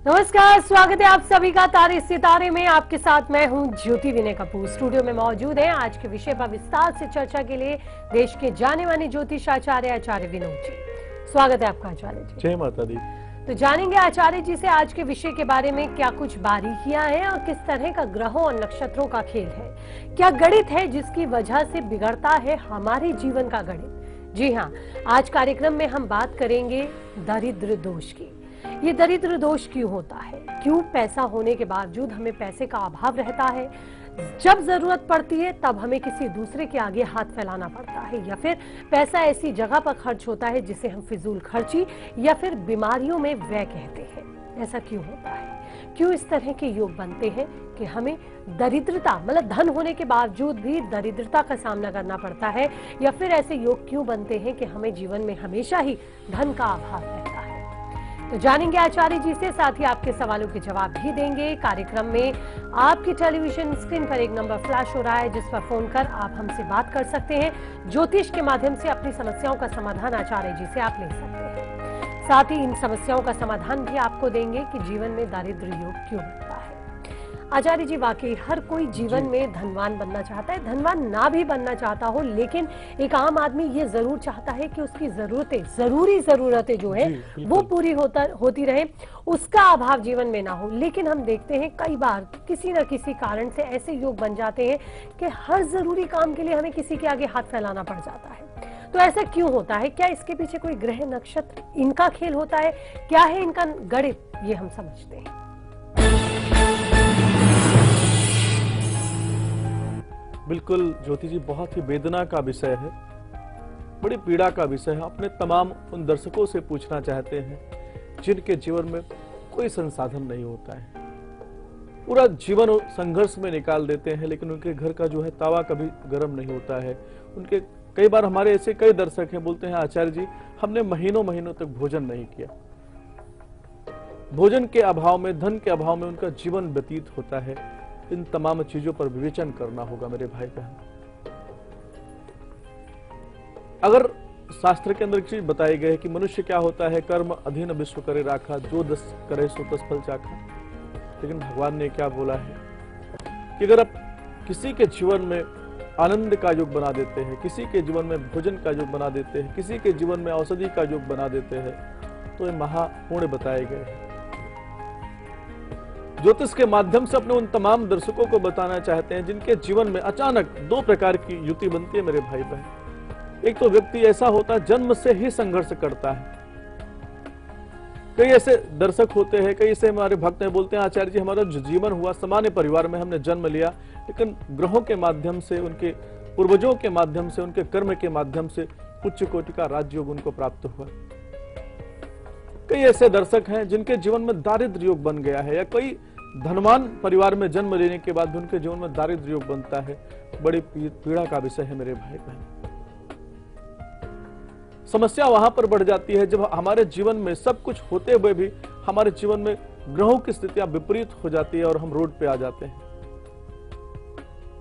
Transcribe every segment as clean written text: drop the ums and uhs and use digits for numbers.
नमस्कार, स्वागत है आप सभी का तारे सितारे में। आपके साथ मैं हूं ज्योति विनय कपूर। स्टूडियो में मौजूद हैं आज के विषय पर विस्तार से चर्चा के लिए देश के जाने माने ज्योतिष आचार्य विनोद जी। स्वागत है आपका आचार्य जी। जय माता दी। तो जानेंगे आचार्य जी से आज के विषय के बारे में, क्या कुछ बारीकियां हैं और किस तरह का ग्रहों और नक्षत्रों का खेल है। क्या गणित है जिसकी वजह से बिगड़ता है हमारे जीवन का गणित। जी हाँ, आज कार्यक्रम में हम बात करेंगे दरिद्र दोष की। ये दरिद्र दोष क्यों होता है, क्यों पैसा होने के बावजूद हमें पैसे का अभाव रहता है, जब जरूरत पड़ती है तब हमें किसी दूसरे के आगे हाथ फैलाना पड़ता है, या फिर पैसा ऐसी जगह पर खर्च होता है जिसे हम फिजूल खर्ची या फिर बीमारियों में व्यय कहते हैं। ऐसा क्यों होता है, क्यों इस तरह के योग बनते हैं कि हमें दरिद्रता मतलब धन होने के बावजूद भी दरिद्रता का सामना करना पड़ता है, या फिर ऐसे योग क्यों बनते हैं कि हमें जीवन में हमेशा ही धन का अभाव रहता है। तो जानेंगे आचार्य जी से, साथ ही आपके सवालों के जवाब भी देंगे। कार्यक्रम में आपकी टेलीविजन स्क्रीन पर एक नंबर फ्लैश हो रहा है जिस पर फोन कर आप हमसे बात कर सकते हैं। ज्योतिष के माध्यम से अपनी समस्याओं का समाधान आचार्य जी से आप ले सकते हैं। साथ ही इन समस्याओं का समाधान भी आपको देंगे कि जीवन में दारिद्र्य योग क्यों बनता है। आचार्य जी, वाकई हर कोई जीवन में धनवान बनना चाहता है, धनवान ना भी बनना चाहता हो, लेकिन एक आम आदमी ये जरूर चाहता है कि उसकी जरूरतें, जरूरी जरूरतें जो है वो पूरी होती रहे, उसका अभाव जीवन में ना हो। लेकिन हम देखते हैं कई बार किसी न किसी कारण से ऐसे योग बन जाते हैं कि हर जरूरी काम के लिए हमें किसी के आगे हाथ फैलाना पड़ जाता है। तो ऐसा क्यों होता है? क्या इसके पीछे कोई ग्रह नक्षत्र इनका खेल होता है? क्या है इनका गणित, ये हम समझते हैं। बिल्कुल ज्योति जी, बहुत ही वेदना का विषय है, बड़ी पीड़ा का विषय है। अपने तमाम उन दर्शकों से पूछना चाहते हैं जिनके जीवन में कोई संसाधन नहीं होता है, पूरा जीवन संघर्ष में निकाल देते हैं, लेकिन उनके घर का जो है तावा कभी गर्म नहीं होता है। उनके कई बार हमारे ऐसे कई दर्शक हैं, बोलते हैं आचार्य जी हमने महीनों महीनों तक भोजन नहीं किया, भोजन के अभाव में, धन के अभाव में उनका जीवन व्यतीत होता है। इन तमाम चीजों पर विवेचन करना होगा मेरे भाई बहन। अगर शास्त्र के अंदर एक चीज बताई गई है कि मनुष्य क्या होता है, कर्म अधीन विश्व करे राखा, जो दस करे सो दस फल चाखा। लेकिन भगवान ने क्या बोला है कि अगर आप किसी के जीवन में आनंद का योग बना देते हैं, किसी के जीवन में भोजन का योग बना देते हैं, किसी के जीवन में औषधि का योग बना देते हैं, तो ये महापुण्य बताए गए हैं। ज्योतिष के माध्यम से अपने उन तमाम दर्शकों को बताना चाहते हैं जिनके जीवन में अचानक दो प्रकार की युति बनती है मेरे भाई बहन। एक तो व्यक्ति ऐसा होता है जन्म से ही संघर्ष करता है। कई ऐसे दर्शक होते हैं, कई ऐसे हमारे भक्त हैं, बोलते हैं आचार्य जी हमारा जो जीवन हुआ सामान्य परिवार में हमने जन्म लिया, लेकिन ग्रहों के माध्यम से, उनके पूर्वजों के माध्यम से, उनके कर्म के माध्यम से उच्च कोटि का राजयोग उनको प्राप्त हुआ। कई ऐसे दर्शक हैं जिनके जीवन में दारिद्र्य योग बन गया है, या कोई धनवान परिवार में जन्म लेने के बाद उनके जीवन में दारिद्र्य योग बनता है। बड़ी पीड़ा का विषय है मेरे भाई बहन। समस्या वहां पर बढ़ जाती है जब हमारे जीवन में सब कुछ होते हुए भी हमारे जीवन में ग्रहों की स्थितियां विपरीत हो जाती है और हम रोड पे आ जाते हैं।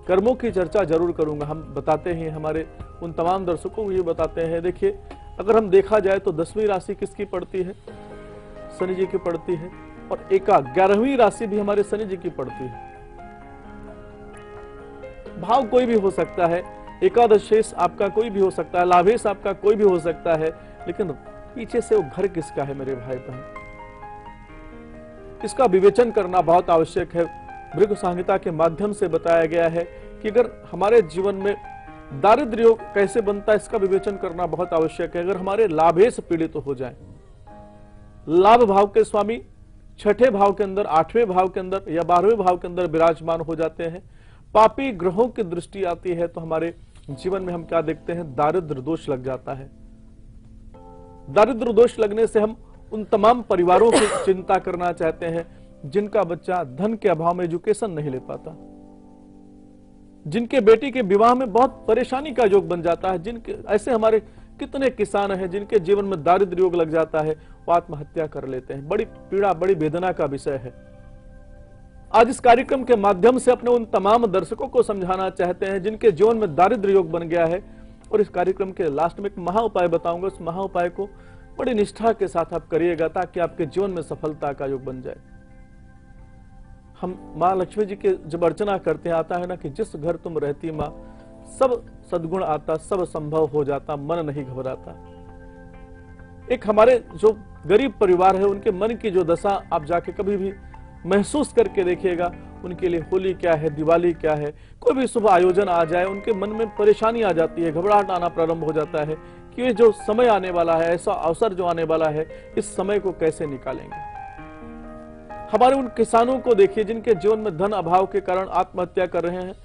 कर्मों की चर्चा जरूर करूंगा। हम बताते हैं, हमारे उन तमाम दर्शकों को ये बताते हैं, देखिए अगर हम देखा जाए तो 10वीं राशि किसकी पड़ती है? शनि जी की पड़ती है, और 11वीं राशि भी हमारे शनि जी की पड़ती है। भाव कोई भी हो सकता है, एकादशेष आपका कोई भी हो सकता है, लाभेश आपका कोई भी हो सकता है, लेकिन पीछे से वो घर किसका है मेरे भाई बहन, इसका विवेचन करना बहुत आवश्यक है। भृगु संहिता के माध्यम से बताया गया है कि अगर हमारे जीवन में दारिद्र्य योग कैसे बनता है, इसका विवेचन करना बहुत आवश्यक है। अगर हमारे लाभेश पीड़ित हो जाए, लाभ भाव के स्वामी छठे भाव के अंदर, 8वें भाव के अंदर या 12वें भाव के अंदर विराजमान हो जाते हैं, पापी ग्रहों की दृष्टि आती है, तो हमारे जीवन में हम क्या देखते हैं? दारिद्र दोष लग जाता है। दारिद्र दोष लगने से हम उन तमाम परिवारों की चिंता करना चाहते हैं जिनका बच्चा धन के अभाव में एजुकेशन नहीं ले पाता, जिनके बेटी के विवाह में बहुत परेशानी का योग बन जाता है, जिनके ऐसे हमारे कितने किसान हैं जिनके जीवन में दारिद्र्य योग लग जाता है, वो आत्महत्या कर लेते हैं। बड़ी पीड़ा, बड़ी वेदना का विषय है। आज इस कार्यक्रम के माध्यम से अपने उन तमाम दर्शकों को समझाना चाहते हैं जिनके जीवन में दारिद्र्य योग बन गया है, और इस कार्यक्रम के लास्ट में एक महा उपाय बताऊंगा। उस महा उपाय को बड़ी निष्ठा के साथ आप करिएगा ताकि आपके जीवन में सफलता का योग बन जाए। हम माँ लक्ष्मी जी के जब अर्चना करते हैं, आता है ना कि जिस घर तुम रहती माँ, सब सद्गुण आता, सब संभव हो जाता, मन नहीं घबराता। एक हमारे जो गरीब परिवार है, उनके मन की जो दशा आप जाके कभी भी महसूस करके देखिएगा, उनके लिए होली क्या है, दिवाली क्या है, कोई भी शुभ आयोजन आ जाए, उनके मन में परेशानी आ जाती है, घबराहट आना प्रारंभ हो जाता है कि ये जो समय आने वाला है, ऐसा अवसर जो आने वाला है, इस समय को कैसे निकालेंगे। हमारे उन किसानों को देखिए जिनके जीवन में धन अभाव के कारण आत्महत्या कर रहे हैं,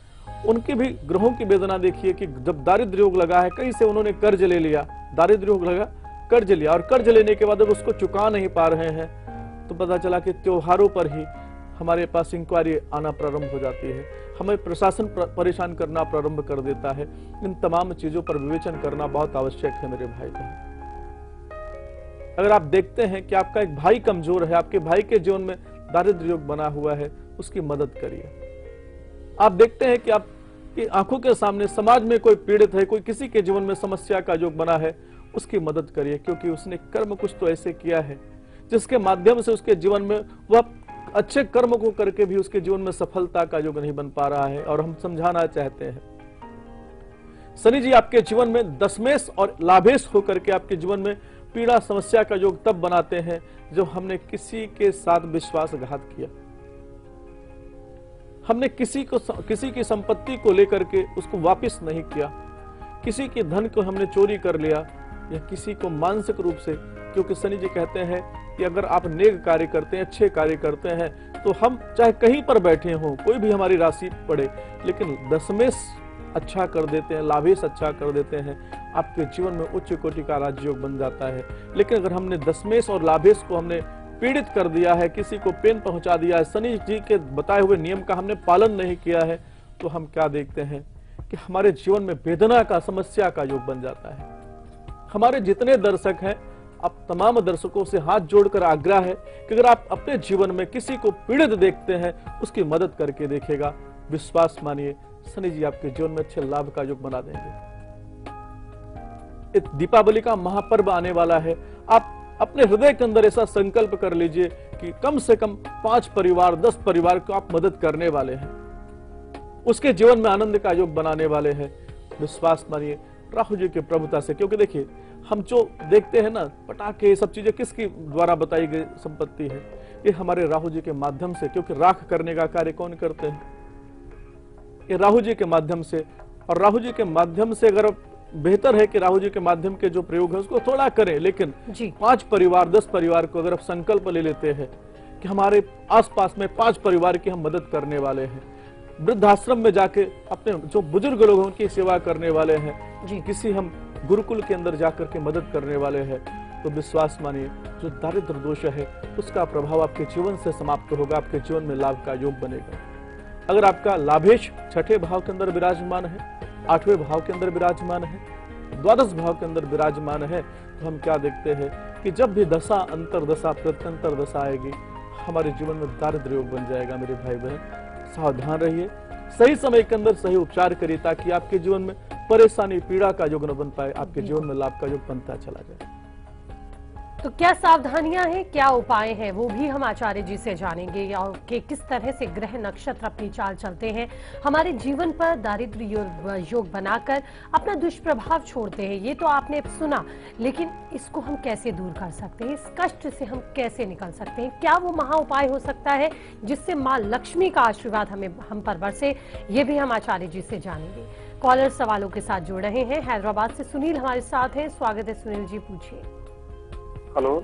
उनकी भी ग्रहों की वेदना देखिए कि जब दारिद्र्य योग लगा है, कहीं से उन्होंने कर्ज ले लिया, दारिद्र्य योग लगा, कर्ज लिया, और कर्ज लेने के बाद अब उसको चुका नहीं पा रहे हैं, तो पता चला कि त्योहारों पर ही हमारे पास इंक्वायरी आना प्रारंभ हो जाती है, हमें प्रशासन परेशान करना प्रारंभ कर देता है। इन तमाम चीजों पर विवेचन करना बहुत आवश्यक है मेरे भाई बहन। अगर आप देखते हैं कि आपका एक भाई कमजोर है, आपके भाई के जीवन में दारिद्र्य योग बना हुआ है, उसकी मदद करिए। आप देखते हैं कि आपकी आंखों के सामने समाज में कोई पीड़ित है, कोई किसी के जीवन में समस्या का योग बना है, उसकी मदद करिए, क्योंकि उसने कर्म कुछ तो ऐसे किया है जिसके माध्यम से उसके जीवन में वह अच्छे कर्म को करके भी उसके जीवन में सफलता का योग नहीं बन पा रहा है। और हम समझाना चाहते हैं, शनि जी आपके जीवन में दशमेश और लाभेश होकर के आपके जीवन में पीड़ा समस्या का योग तब बनाते हैं जब हमने किसी के साथ विश्वासघात किया, हमने किसी की संपत्ति को लेकर के उसको वापस नहीं किया, किसी के धन को हमने चोरी कर लिया, या किसी को मानसिक रूप से, क्योंकि शनि जी कहते हैं कि अगर आप नेक कार्य करते हैं, अच्छे कार्य करते हैं, तो हम चाहे कहीं पर बैठे हों, कोई भी हमारी राशि पड़े, लेकिन दशमेश अच्छा कर देते हैं, लाभेश अच्छा कर देते हैं, आपके जीवन में उच्च कोटि का राजयोग बन जाता है। लेकिन अगर हमने दशमेश और लाभेश को हमने पीड़ित कर दिया है, किसी को पेन पहुंचा दिया है, शनि जी के बताए हुए नियम का हमने पालन नहीं किया है, तो हम क्या देखते हैं कि हमारे जीवन में वेदना का, समस्या का योग बन जाता है। हमारे जितने दर्शक हैं, आप तमाम दर्शकों से हाथ जोड़कर आग्रह है कि अगर आप अपने जीवन में किसी को पीड़ित देखते हैं, उसकी मदद करके देखिएगा, विश्वास मानिए शनि जी आपके जीवन में अच्छे लाभ का योग बना देंगे। एक दीपावली का महापर्व आने वाला है, आप अपने हृदय के अंदर ऐसा संकल्प कर लीजिए कि कम से कम 5 परिवार, 10 परिवार को आप मदद करने वाले हैं, उसके जीवन में आनंद का योग बनाने वाले हैं। विश्वास मानिए राहु जी की प्रभुता से, क्योंकि देखिए हम जो देखते हैं ना, पटाखे, ये सब चीजें किसकी द्वारा बताई गई संपत्ति है, ये हमारे राहु जी के माध्यम से, क्योंकि राख करने का कार्य कौन करते हैं, ये राहु जी के माध्यम से। और राहु जी के माध्यम से अगर बेहतर है कि राहु जी के माध्यम के जो प्रयोग है उसको थोड़ा करें, लेकिन 5 परिवार, 10 परिवार को अगर आप संकल्प ले लेते हैं कि हमारे आसपास में 5 परिवार की हम मदद करने वाले हैं, वृद्धाश्रम में जाके अपने जो बुजुर्ग लोग हैं उनकी सेवा करने वाले हैं, किसी हम गुरुकुल के अंदर जाकर के मदद करने वाले हैं, तो विश्वास मानिए जो दारिद्र दोष है उसका प्रभाव आपके जीवन से समाप्त होगा, आपके जीवन में लाभ का योग बनेगा। अगर आपका लाभेश 6ठे भाव के अंदर विराजमान है, 8वें भाव के अंदर विराजमान है, 12 भाव के अंदर विराजमान है, तो हम क्या देखते हैं कि जब भी दशा, अंतर दशा, प्रत्यंतर दशा आएगी, हमारे जीवन में दारिद्र योग बन जाएगा। मेरे भाई बहन सावधान रहिए, सही समय के अंदर सही उपचार करिए, ताकि आपके जीवन में परेशानी, पीड़ा का योग न बन पाए, आपके जीवन में लाभ का योग बनता चला जाए। तो क्या सावधानियां हैं, क्या उपाय हैं, वो भी हम आचार्य जी से जानेंगे, और कि किस तरह से ग्रह नक्षत्र अपनी चाल चलते हैं, हमारे जीवन पर दारिद्र्य योग बनाकर अपना दुष्प्रभाव छोड़ते हैं। ये तो आपने सुना, लेकिन इसको हम कैसे दूर कर सकते हैं, इस कष्ट से हम कैसे निकल सकते हैं, क्या वो महा उपाय हो सकता है जिससे माँ लक्ष्मी का आशीर्वाद हम पर बरसे, ये भी हम आचार्य जी से जानेंगे। कॉलर सवालों के साथ जुड़ रहे हैं। हैदराबाद से सुनील हमारे साथ हैं, स्वागत है सुनील जी, पूछिए। हेलो,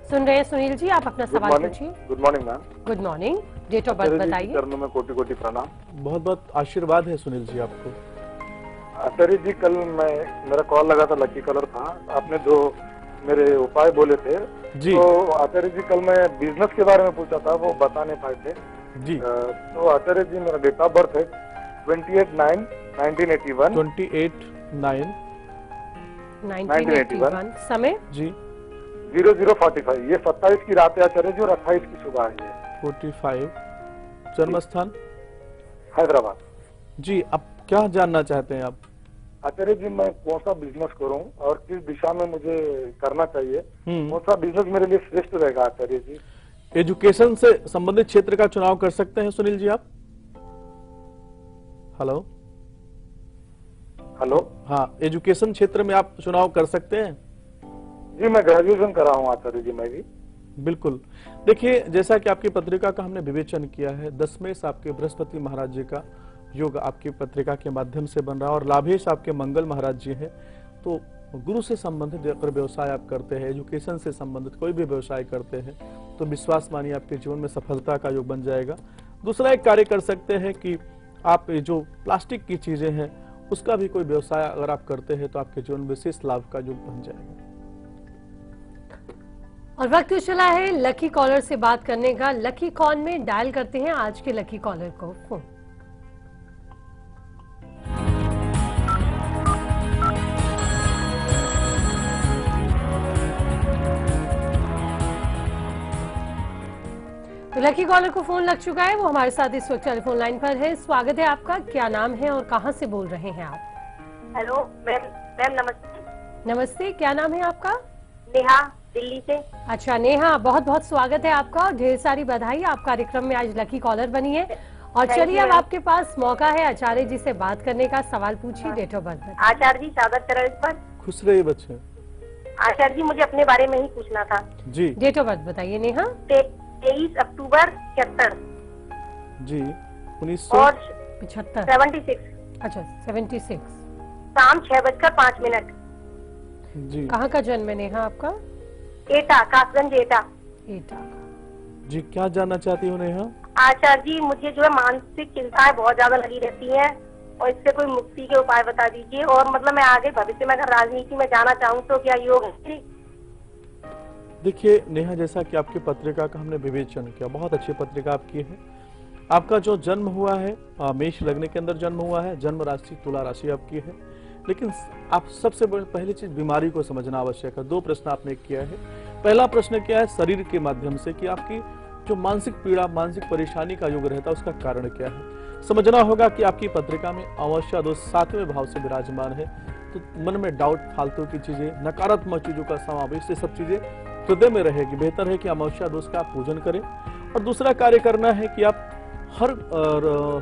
सुन रहे हैं सुनील जी, आप अपना सवाल पूछिए। Good morning ma'am. Good morning, date of birth बताइए। चरणों में कोटि कोटि प्रणाम। बहुत बहुत आशीर्वाद है सुनील जी आपको। आचार्य जी, कल मेरा कॉल लगा था, लकी कलर था, आपने जो मेरे उपाय बोले थे जी, तो आचार्य जी कल मैं बिजनेस के बारे में पूछा था, वो बता नहीं पाए थे जी। तो आचार्य जी मेरा डेट ऑफ बर्थ है 28/9/1981। 1981 समय जी 00:45। ये 27 की रात है आचार्य जी, और 28 की सुबह है। 45 जन्म स्थान हैदराबाद। जी, अब क्या जानना चाहते हैं आप? आचार्य जी, मैं कौन सा बिजनेस करूं और किस दिशा में मुझे करना चाहिए, कौन सा बिजनेस मेरे लिए श्रेष्ठ रहेगा आचार्य जी? एजुकेशन से संबंधित क्षेत्र का चुनाव कर सकते हैं सुनील जी आप? Hello hello. हाँ, एजुकेशन क्षेत्र में आप चुनाव कर सकते हैं? जी मैं ग्रेजुएशन करा हूँ आचार्य जी मैं भी। बिल्कुल। देखिए, जैसा कि आपकी पत्रिका का हमने विवेचन किया है, दशमेश आपके बृहस्पति महाराज जी का योग आपकी पत्रिका के माध्यम से बन रहा है और लाभेश आपके मंगल महाराज जी हैं। तो गुरु से संबंधित अगर व्यवसाय आप करते हैं, एजुकेशन से संबंधित कोई भी व्यवसाय करते हैं, तो विश्वास मानिए आपके जीवन में सफलता का योग बन जाएगा। दूसरा एक कार्य कर सकते हैं कि आप जो प्लास्टिक की चीजें हैं उसका भी कोई व्यवसाय अगर आप करते हैं तो आपके जीवन में विशेष लाभ का योग बन जाएगा। और वक्त चला है लकी कॉलर से बात करने का। लकी कॉल में डायल करते हैं आज के लकी कॉलर को फोन। तो लकी कॉलर को फोन लग चुका है, वो हमारे साथ इस वक्त टेलीफोन लाइन पर है। स्वागत है आपका। क्या नाम है और कहां से बोल रहे हैं आप? हेलो मैम नमस्ते। नमस्ते, क्या नाम है आपका? नेहा, दिल्ली से। अच्छा नेहा, बहुत बहुत स्वागत है आपका और ढेर सारी बधाई, आप कार्यक्रम में आज लकी कॉलर बनी है। और चलिए अब आपके पास मौका है आचार्य जी से बात करने का। सवाल पूछिए, डेट ऑफ बर्थ। आचार्य जी स्वागत करो इस पर। खुश रहिए बच्चे। आचार्य जी मुझे अपने बारे में ही पूछना था जी। डेट ऑफ बर्थ बताइए नेहा। 23 अक्टूबर 76 जी। 1900 और 75। 76 अच्छा 76। शाम 6:05। जी। कहाँ का जन्म है नेहा आपका? एटा, कासगंज एटा। एटा का। जी, क्या जानना चाहती हो नेहा? आचार्य जी मुझे जो है मानसिक चिंताएं बहुत ज्यादा लगी रहती हैं और इससे कोई मुक्ति के उपाय बता दीजिए। और मतलब मैं आगे भविष्य में अगर राजनीति में जाना चाहूँ तो क्या योग है? देखिए नेहा, जैसा कि आपकी पत्रिका का हमने विवेचन किया, बहुत अच्छी पत्रिका आपकी है। आपका जो जन्म हुआ है मेष लग्न के अंदर जन्म हुआ है, जन्म राशि तुला राशि आपकी है। लेकिन आप सबसे पहली चीज बीमारी को समझना आवश्यक है। दो प्रश्न आपने किया है। पहला प्रश्न क्या है, शरीर के माध्यम से कि आपकी जो मानसिक पीड़ा, मानसिक परेशानी का योग रहता है उसका कारण क्या है। समझना होगा कि आपकी पत्रिका में अमावस्या दोष 7वें भाव से विराजमान है, तो मन में डाउट, फालतू की चीजें, नकारात्मक चीजों का समावेश, ये सब चीजें हृदय में रहेगी। बेहतर है कि अमावस्या दोष का आप पूजन करें। और दूसरा कार्य करना है कि आप हर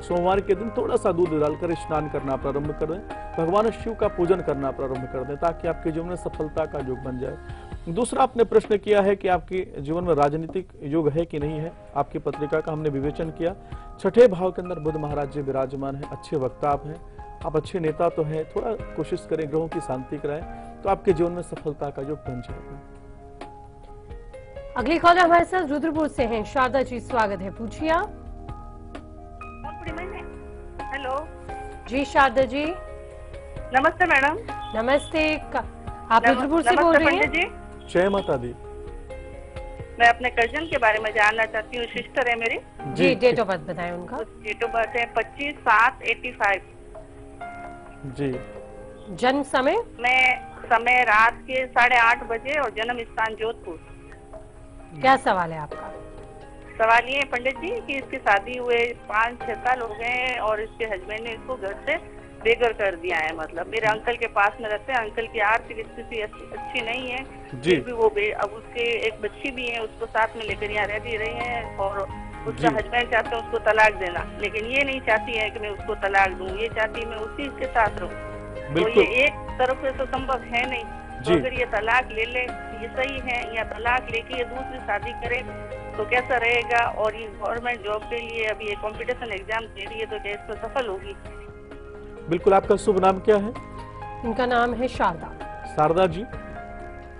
सोमवार के दिन थोड़ा सा दूध डालकर स्नान करना प्रारंभ कर दें, भगवान शिव का पूजन करना प्रारंभ कर दें, ताकि आपके जीवन में सफलता का योग बन जाए। दूसरा आपने प्रश्न किया है कि आपके जीवन में राजनीतिक योग है कि नहीं है। आपकी पत्रिका का हमने विवेचन किया। 6ठे भाव के अंदर बुध महाराज जी विराजमान है, अच्छे वक्ता आप हैं, आप अच्छे नेता तो हैं। थोड़ा कोशिश करें, ग्रहों की शांति कराएं, तो आपके जीवन में सफलता का योग बन जाएगा। अगली कॉल हमारे साथ रुद्रपुर से हैं शारदा जी, स्वागत है, पूछिए आप। हेलो जी शारदा जी। नमस्ते मैडम। नमस्ते। आप रुद्रपुर से बोल रही हैं? जय माता दी। मैं अपने कजन के बारे में जानना चाहती हूँ, सिस्टर है मेरी। जी, डेट ऑफ बर्थ बताएं उनका। डेट ऑफ बर्थ है 25/7/85। जी। जन्म समय? मैं समय रात के 8:30 बजे और जन्म स्थान जोधपुर। क्या सवाल है आपका? सवाल ये है पंडित जी कि इसकी शादी हुए 5-6 साल हो गए हैं और इसके हस्बैंड ने इसको घर से बेघर कर दिया है। मतलब मेरे अंकल के पास में रहते हैं, अंकल की आर्थिक स्थिति अच्छी नहीं है, फिर भी वो अब उसके एक बच्ची भी है, उसको साथ में लेकर यहाँ रह भी रही है। और उसका हस्बैंड चाहते हैं उसको तलाक देना, लेकिन ये नहीं चाहती है कि मैं उसको तलाक दूं, ये चाहती है मैं उसी के साथ रहूं। तो ये एक तरफ से तो संभव है नहीं। तो अगर ये तलाक ले ले ये सही है, या तलाक लेके ये दूसरी शादी करे तो कैसा रहेगा? और ये गवर्नमेंट जॉब के लिए अभी ये कंपटीशन एग्जाम दे रही है, तो क्या इसको सफल होगी? बिल्कुल। आपका शुभ नाम क्या है? इनका नाम है शारदा। शारदा जी,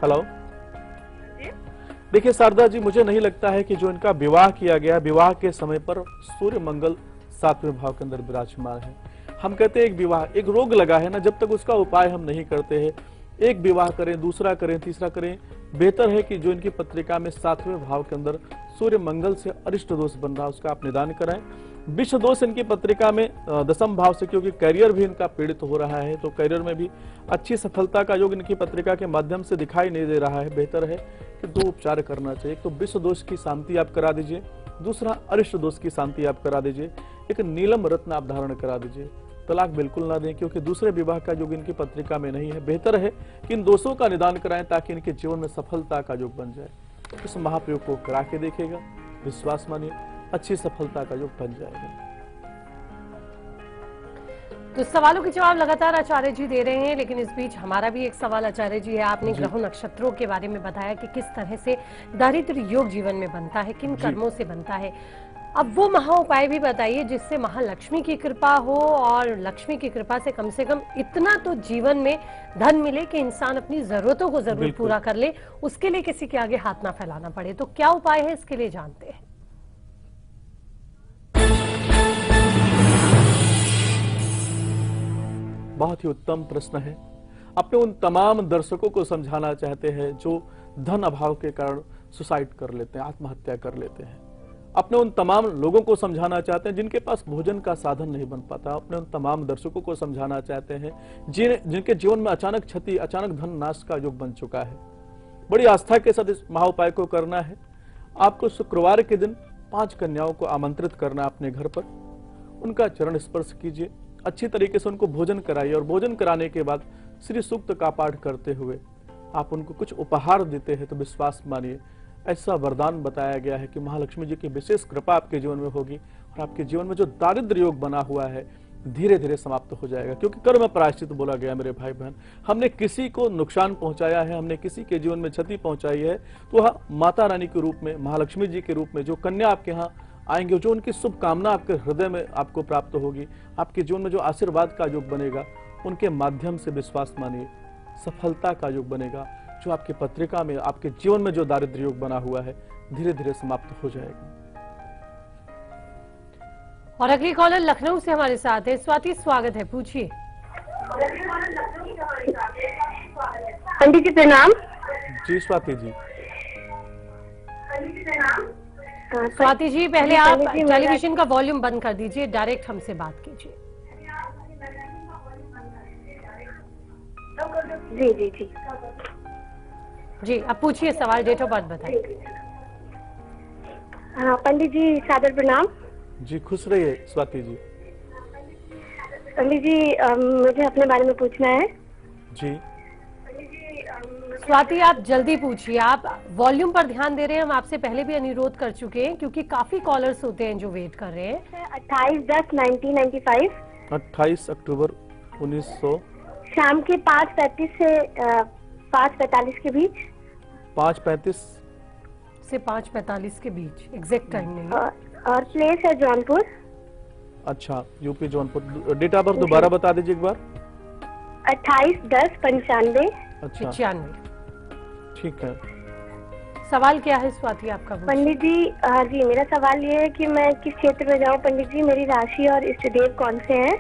हेलो। देखिए शारदा जी, मुझे नहीं लगता है कि जो इनका विवाह किया गया, विवाह के समय पर सूर्य मंगल 7वें भाव के अंदर विराजमान है। हम कहते हैं एक विवाह, एक रोग लगा है ना, जब तक उसका उपाय हम नहीं करते हैं, एक विवाह करें, दूसरा करें, तीसरा करें, बेहतर है कि जो इनकी पत्रिका में 7वें भाव के अंदर सूर्य मंगल से अरिष्ट दोष बन रहा है उसका आप निदान कराएं। विष दोष इनकी पत्रिका में 10वें भाव से, क्योंकि करियर भी इनका पीड़ित हो रहा है, तो करियर में भी अच्छी सफलता का योग इनकी पत्रिका के माध्यम से दिखाई नहीं दे रहा है। बेहतर है कि 2 उपचार करना चाहिए। एक तो विष दोष की शांति आप करा दीजिए, दूसरा अरिष्ट दोष की शांति आप करा दीजिए, एक नीलम रत्न आप धारण करा दीजिए। तलाक बिल्कुल ना दें, क्योंकि दूसरे विवाह का योग इनकी पत्रिका में नहीं है। बेहतर है कि इन दोषों का निदान कराएं, ताकि इनके जीवन में सफलता का योग बन जाए। इस महाप्रयोग को करा के देखेगा, विश्वास मानिए अच्छी सफलता का योग बन जाएगा। तो सवालों के जवाब लगातार आचार्य जी दे रहे हैं, लेकिन इस बीच हमारा भी एक सवाल आचार्य जी है। आपने ग्रहों नक्षत्रों के बारे में बताया कि किस तरह से दारिद्र्य योग जीवन में बनता है, किन कर्मों से बनता है। अब वो महा उपाय भी बताइए जिससे महालक्ष्मी की कृपा हो, और लक्ष्मी की कृपा से कम इतना तो जीवन में धन मिले कि इंसान अपनी जरूरतों को जरूर पूरा कर ले, उसके लिए किसी के आगे हाथ ना फैलाना पड़े। तो क्या उपाय है इसके लिए जानते हैं। बहुत ही उत्तम प्रश्न है। अपने उन तमाम दर्शकों को समझाना चाहते हैं जो धन अभाव के कारण सुसाइड कर लेते हैं, आत्महत्या कर लेते हैं। अपने उन तमाम लोगों को समझाना चाहते हैं जिनके पास भोजन का साधन नहीं बन पाता। अपने उन तमाम दर्शकों को समझाना चाहते हैं जिनके जीवन में अचानक क्षति, अचानक धन नाश का योग बन चुका है। बड़ी आस्था के साथ इस महाउपाय को करना है। आपको शुक्रवार के दिन 5 कन्याओं को आमंत्रित करना अपने घर पर, उनका चरण स्पर्श कीजिए, अच्छी तरीके से उनको भोजन कराइए, और भोजन कराने के बाद श्री सूक्त का पाठ करते हुए आप उनको कुछ उपहार देते हैं तो विश्वास मानिए ऐसा वरदान बताया गया है कि महालक्ष्मी जी की विशेष कृपा आपके जीवन में होगी, और आपके जीवन में जो दारिद्र्य योग बना हुआ है धीरे धीरे समाप्त हो जाएगा। क्योंकि कर्म प्रायश्चित बोला गया मेरे भाई बहन। हमने किसी को नुकसान पहुंचाया है, हमने किसी के जीवन में क्षति पहुंचाई है, तो वह माता रानी के रूप में, महालक्ष्मी जी के रूप में जो कन्या आपके यहाँ आएंगे, जो उनकी शुभकामना आपके हृदय में आपको प्राप्त होगी, आपके जीवन में जो आशीर्वाद का योग बनेगा, उनके माध्यम से विश्वास मानिए सफलता का योग बनेगा। जो आपकी पत्रिका में, आपके जीवन में जो दारिद्र्य योग बना हुआ है धीरे धीरे समाप्त हो जाएगा। और अगली कॉलर लखनऊ से हमारे साथ है। स्वाति, स्वागत है, पूछिए। पंडित जी प्रणाम। जी स्वाति जी। स्वाति जी, पहले आप टेलीविजन का वॉल्यूम बंद कर दीजिए, डायरेक्ट हमसे बात कीजिए। जी जी जी जी, अब पूछिए सवाल, डेट ऑफ बर्थ बताइए। हाँ पंडित जी, सादर प्रणाम। जी खुश रहिए स्वाति जी। पंडित जी मुझे अपने बारे में पूछना है। जी स्वाति आप जल्दी पूछिए, आप वॉल्यूम पर ध्यान दे रहे हैं। हम आपसे पहले भी अनुरोध कर चुके हैं क्योंकि काफी कॉलर्स होते हैं जो वेट कर रहे हैं। 28/10/1995 28 अक्टूबर 1900 शाम के 5:35 से 5:45 के बीच। 5:35 से 5:45 के बीच, एग्जैक्ट टाइम नहीं है। और प्लेस है जौनपुर। अच्छा, UP Jaunpur. Date of birth दोबारा बता दीजिए एक बार। 28/10/95। अच्छा 95। ठीक है। सवाल क्या है स्वाति आपका? पंडित जी जी मेरा सवाल ये है कि मैं किस क्षेत्र में जाऊँ पंडित जी, मेरी राशि और इष्ट देव कौन से हैं?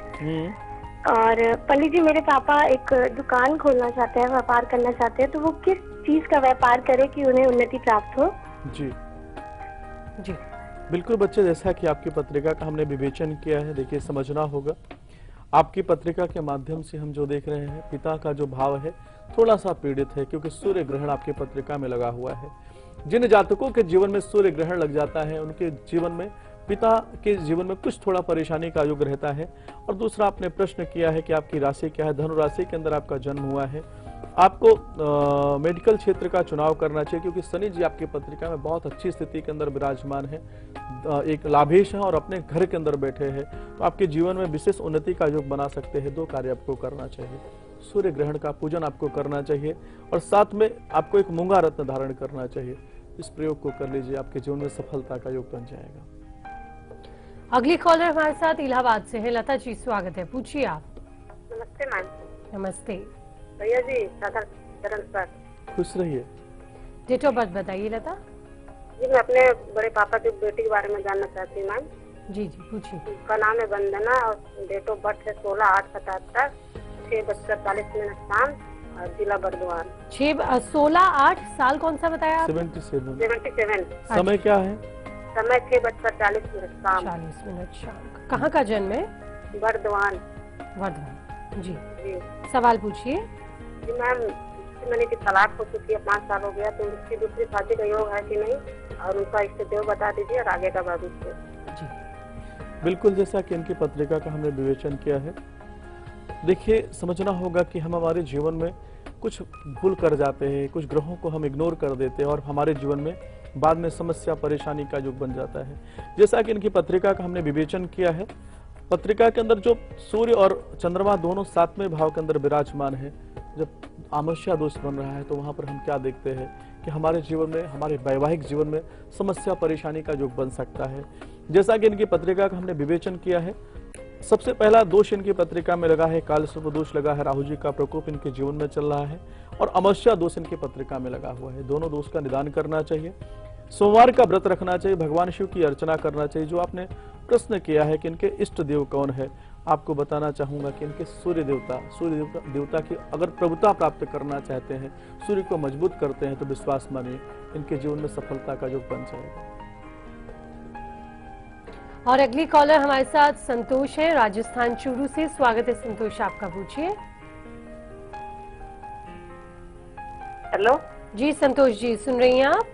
और पंडित जी मेरे पापा एक दुकान खोलना चाहते हैं, व्यापार करना चाहते हैं, तो वो किस चीज का व्यापार करे कि उन्हें उन्नति प्राप्त हो? जी जी बिल्कुल बच्चे, जैसा कि आपकी पत्रिका का हमने विवेचन किया है, देखिए समझना होगा। आपकी पत्रिका के माध्यम से हम जो देख रहे हैं, पिता का जो भाव है थोड़ा सा पीड़ित है क्योंकि सूर्य ग्रहण आपकी पत्रिका में लगा हुआ है। जिन जातकों के जीवन में सूर्य ग्रहण लग जाता है उनके जीवन में पिता के जीवन में कुछ थोड़ा परेशानी का योग रहता है। और दूसरा आपने प्रश्न किया है कि आपकी राशि क्या है, धनु राशि के अंदर आपका जन्म हुआ है। आपको मेडिकल क्षेत्र का चुनाव करना चाहिए क्योंकि शनि जी आपकी पत्रिका में बहुत अच्छी स्थिति के अंदर विराजमान है, एक लाभेश है और अपने घर के अंदर बैठे हैं, तो आपके जीवन में विशेष उन्नति का योग बना सकते हैं। 2 कार्य आपको करना चाहिए, सूर्य ग्रहण का पूजन आपको करना चाहिए और साथ में आपको एक मूंगा रत्न धारण करना चाहिए। इस प्रयोग को कर लीजिए, आपके जीवन में सफलता का योग बन जाएगा। अगली कॉलर हमारे साथ इलाहाबाद से है। लता जी स्वागत है, पूछिए आप। नमस्ते मैम। नमस्ते भैया जी, चरण सर। खुश रहिए। डेट ऑफ बर्थ बताइए लता जी। मैं अपने बड़े पापा की बेटी के बारे में जानना चाहती हूँ मैम। जी जी पूछिए। उसका नाम है वंदना और डेट ऑफ बर्थ है 16/8/77, 6:40 शाम और जिला बर्दवान। 16/8 साल कौन सा बताया आप? 77। समय क्या है? समय 6:40 शाम। 40 शाम। कहाँ का जन्म है? बर्दवान। वर्धमान। जी जी सवाल पूछिए। जी मैम, मैंने की तलाक हो चुकी है, 5 साल हो गया, तो उसकी दूसरी शादी का योग है कि नहीं, और उनका इष्ट देव बता दीजिए और आगे का भविष्य। जी बिल्कुल, जैसा कि इनकी पत्रिका का हमने विवेचन किया है, देखिए समझना होगा कि हम हमारे जीवन में कुछ भूल कर जाते हैं, कुछ ग्रहों को हम इग्नोर कर देते हैं और हमारे जीवन में बाद में समस्या परेशानी का युग बन जाता है। जैसा कि इनकी पत्रिका का हमने विवेचन किया है, पत्रिका के अंदर जो सूर्य और चंद्रमा दोनों 7वें भाव के अंदर विराजमान है, जब आमस्या दोष बन रहा है तो वहां पर हम क्या देखते हैं कि हमारे जीवन में, हमारे वैवाहिक जीवन में समस्या परेशानी का युग बन सकता है। जैसा कि इनकी पत्रिका का हमने विवेचन किया है, सबसे पहला दोष इनकी पत्रिका में लगा है, काल सर्प दोष लगा है, राहु जी का प्रकोप इनके जीवन में चल रहा है और अमावस्या दोष इनकी पत्रिका में लगा हुआ है। दोनों दोष का निदान करना चाहिए, सोमवार का व्रत रखना चाहिए, भगवान शिव की अर्चना करना चाहिए। जो आपने प्रश्न किया है कि इनके इष्ट देव कौन है, आपको बताना चाहूंगा कि इनके सूर्य देवता की अगर प्रभुता प्राप्त करना चाहते हैं, सूर्य को मजबूत करते हैं, तो विश्वास मानिए इनके जीवन में सफलता का योग बन जाएगा। और अगली कॉलर हमारे साथ संतोष है, राजस्थान चूरू से। स्वागत है संतोष, आपका पूछिए। हेलो जी संतोष जी, सुन रही हैं आप?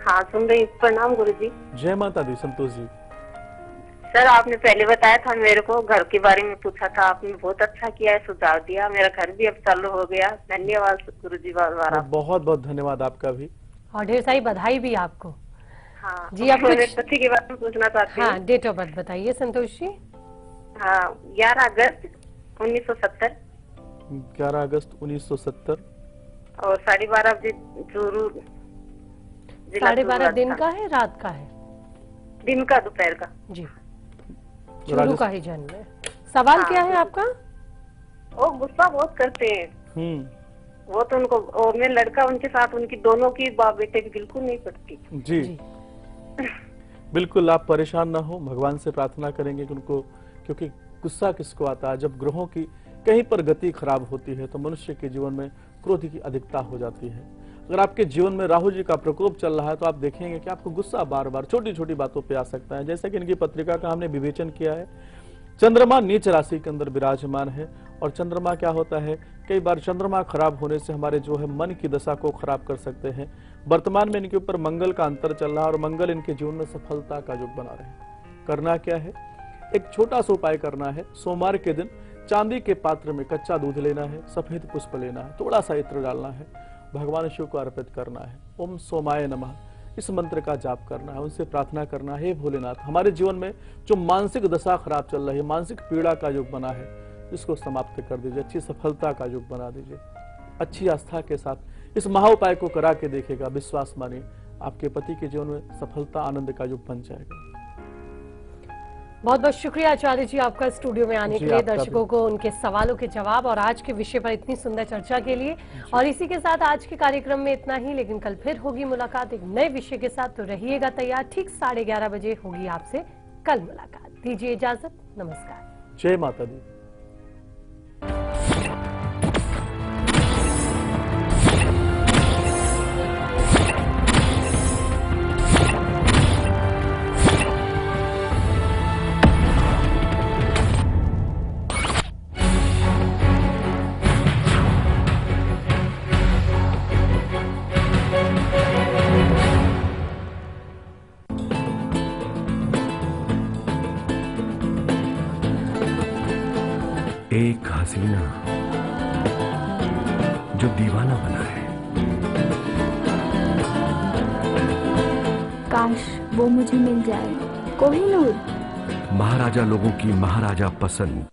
हाँ सुन रही। प्रणाम गुरु जी। जय माता दी। संतोष जी, सर आपने पहले बताया था मेरे को, घर के बारे में पूछा था, आपने बहुत अच्छा किया है, सुझाव दिया, मेरा घर भी अब चालू हो गया। धन्यवाद गुरु जी, बार बार बहुत बहुत धन्यवाद आपका भी, और ढेर सारी बधाई भी आपको। हाँ जी, आप कुछ पति के बारे में पूछना चाहती हूँ। हाँ, डेट ऑफ बर्थ बताइए संतोष जी। हाँ 11 अगस्त 1970 11 अगस्त 1970 और 12:30 बजे चूरू। 12:30 दिन का है, रात का है? दिन का, दोपहर का जी। चूरू का ही जन्म है। सवाल क्या है आपका? वो गुस्सा बहुत करते हैं। वो तो उनको, और मैं लड़का उनके साथ, उनकी दोनों की बाप बेटे की बिल्कुल नहीं पड़ती। जी बिल्कुल आप परेशान ना हो, भगवान से प्रार्थना करेंगे कि उनको, क्योंकि गुस्सा किसको आता है, जब ग्रहों की कहीं पर गति खराब होती है तो मनुष्य के जीवन में क्रोध की अधिकता हो जाती है। अगर आपके जीवन में राहु जी का प्रकोप चल रहा है तो आप देखेंगे कि आपको गुस्सा बार बार छोटी छोटी बातों पे आ सकता है। जैसे कि इनकी पत्रिका का हमने विवेचन किया है, चंद्रमा नीच राशि के अंदर विराजमान है और चंद्रमा क्या होता है, कई बार चंद्रमा खराब होने से हमारे जो है मन की दशा को खराब कर सकते हैं। वर्तमान में इनके ऊपर मंगल का अंतर चल रहा है और मंगल इनके जीवन में सफलता का योग बना रहे हैं। करना क्या है, एक छोटा सा उपाय करना है। सोमवार के दिन चांदी के पात्र में कच्चा दूध लेना है, सफेद पुष्प लेना है, थोड़ा सा इत्र डालना है, भगवान शिव को अर्पित करना है, ओम सोमाय नमः इस मंत्र का जाप करना है, उनसे प्रार्थना करना है, हे भोलेनाथ हमारे जीवन में जो मानसिक दशा खराब चल रही है, मानसिक पीड़ा का युग बना है, इसको समाप्त कर दीजिए, अच्छी सफलता का युग बना दीजिए। अच्छी आस्था के साथ इस महाउपाय को करा के देखेगा, विश्वास मानिए आपके पति के जीवन में सफलता आनंद का युग बन जाएगा। बहुत बहुत शुक्रिया आचार्य जी आपका स्टूडियो में आने के लिए, दर्शकों को उनके सवालों के जवाब और आज के विषय पर इतनी सुंदर चर्चा के लिए। और इसी के साथ आज के कार्यक्रम में इतना ही, लेकिन कल फिर होगी मुलाकात एक नए विषय के साथ, तो रहिएगा तैयार। ठीक 11:30 बजे होगी आपसे कल मुलाकात। दीजिए इजाजत, नमस्कार। जय माता दी। एक हसीना जो दीवाना बना है, काश वो मुझे मिल जाए। कोहिनूर। महाराजा लोगों की महाराजा पसंद।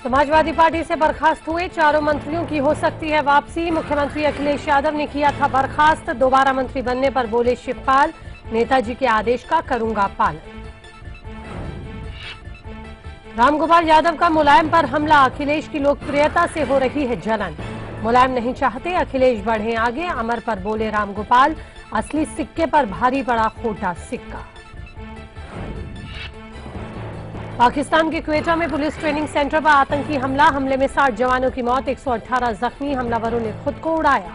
समाजवादी पार्टी से बर्खास्त हुए चारों मंत्रियों की हो सकती है वापसी। मुख्यमंत्री अखिलेश यादव ने किया था बर्खास्त। दोबारा मंत्री बनने पर बोले शिवपाल, नेताजी के आदेश का करूंगा पालन। रामगोपाल यादव का मुलायम पर हमला। अखिलेश की लोकप्रियता से हो रही है जलन। मुलायम नहीं चाहते अखिलेश बढ़े आगे। अमर पर बोले रामगोपाल, असली सिक्के पर भारी पड़ा खोटा सिक्का। पाकिस्तान के क्वेटा में पुलिस ट्रेनिंग सेंटर पर आतंकी हमला। हमले में 60 जवानों की मौत, 118 जख्मी। हमलावरों ने खुद को उड़ाया।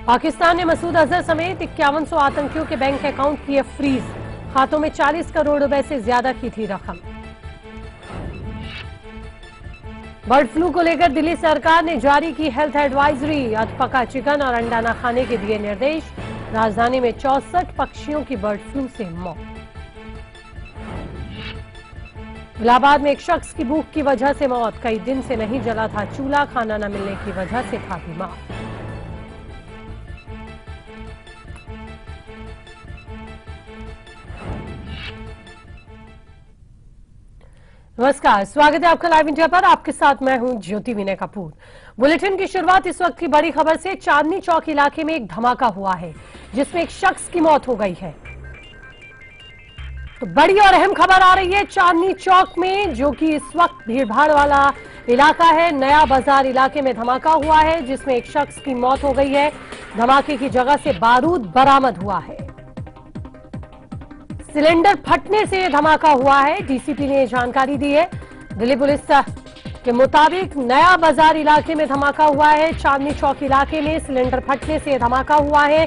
पाकिस्तान ने मसूद अजहर समेत 5100 आतंकियों के बैंक अकाउंट किए फ्रीज। खातों में 40 करोड़ रुपए से ज्यादा की थी रकम। बर्ड फ्लू को लेकर दिल्ली सरकार ने जारी की हेल्थ एडवाइजरी। अधपका चिकन और अंडा न खाने के दिए निर्देश। राजधानी में 64 पक्षियों की बर्ड फ्लू से मौत। इलाहाबाद में एक शख्स की भूख की वजह से मौत। कई दिन से नहीं जला था चूल्हा, खाना न मिलने की वजह से था बीमार। नमस्कार, स्वागत है आपका लाइव इंडिया पर। आपके साथ मैं हूं ज्योति विनय कपूर। बुलेटिन की शुरुआत इस वक्त की बड़ी खबर से। चांदनी चौक इलाके में एक धमाका हुआ है जिसमें एक शख्स की मौत हो गई है। तो बड़ी और अहम खबर आ रही है चांदनी चौक में, जो कि इस वक्त भीड़भाड़ वाला इलाका है। नया बाजार इलाके में धमाका हुआ है जिसमें एक शख्स की मौत हो गई है। धमाके की जगह से बारूद बरामद हुआ है। सिलेंडर फटने से धमाका हुआ है। डीसीपी ने जानकारी दी है। दिल्ली पुलिस के मुताबिक नया बाजार इलाके में धमाका हुआ है। चांदनी चौक इलाके में सिलेंडर फटने से धमाका हुआ है।